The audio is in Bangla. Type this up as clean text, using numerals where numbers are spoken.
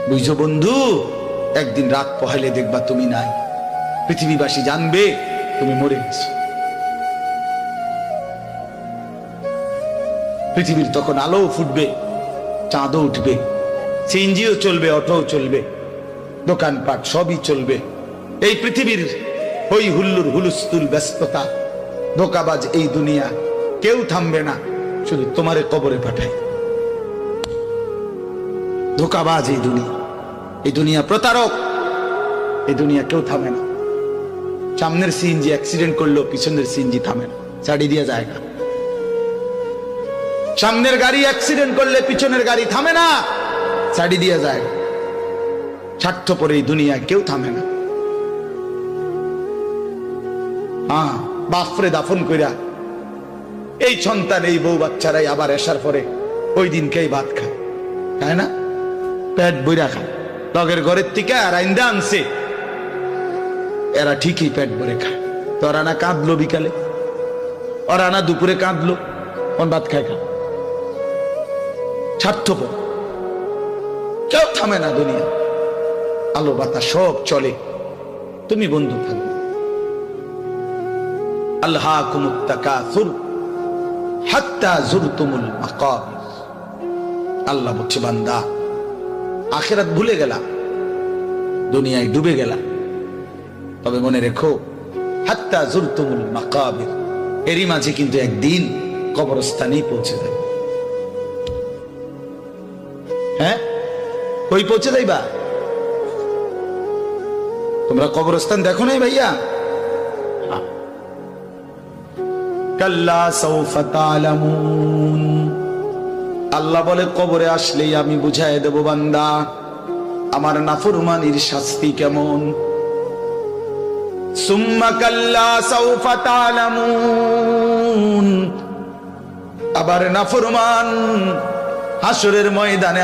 বুঝছো বন্ধু, একদিন রাত পহেলে দেখবা তুমি নাই, পৃথিবীবাসী জানবে তুমি মরে গেছো। পৃথিবীর তখন আলো ফুটবে, চাঁদও উঠবে, সিএনজিও চলবে, অটোও চলবে, দোকানপাট সবই চলবে। এই পৃথিবীর হই হুল্লুর হুলুস্থুল ব্যস্ততা, ধোকাবাজ এই দুনিয়া, কেউ থামবে না, শুধু তোমারে কবরে পাঠায়। ধোকাবাজ এই দুনিয়া, এই দুনিয়া প্রতারক, এই দুনিয়া কেউ থামে না। সামনের সিএনজি অ্যাক্সিডেন্ট করলো, পিছনের সিএনজি থামে না, ছাড়ি দিয়ে যায় না। সামনের গাড়ি অ্যাক্সিডেন্ট করলে পিছনের গাড়ি থামে না, ছাড়ি দিয়ে যায়। স্বার্থপর এই দুনিয়ায় কেউ থামে না। হ্যাঁ, বাপরে দাফন কইরা এই সন্তান, এই বউ বাচ্চারাই আবার আসার পরে ওই দিনকেই ভাত খায়, তাই না? পেট বইরা খায়, লগের ঘরের থেকে আর আইন্দা আনছে, এরা ঠিকই পেট ভরে খায়। তো ওরা না কাঁদলো বিকালে, ওরা না দুপুরে কাঁদলো, কোন ভাত খায় খা। স্বার্থপর, কেউ থামে না দুনিয়া, আলো বাতাস সব চলে, তুমি বন্ধু থাকবে। আল্লাহকুমুত তাকাসুর হাত্তা যুরতুমুল মাকাবির। আল্লাহ বলছে, বান্দা আখিরাত ভুলে গেলা, দুনিয়ায় ডুবে গেলা, তবে মনে রেখো হাত্তা যুরতুমুল মাকাবির, এরই মাঝে কিন্তু একদিন কবরস্থানেই পৌঁছে যাবে। হ্যাঁ, কই পৌঁছে যাইবা? তোমরা কবরস্থান দেখো নাই ভাইয়া? কাল্লা সাউফা তা'লামুন। আল্লাহ বলে, কবরে আসলেই আমি বুঝায় দেব বান্দা আমার নাফরমানির শাস্তি কেমন। সুম্মা কাল্লা সাউফা তা'লামুন। আবার নাফরমান হাসরের ময়দানে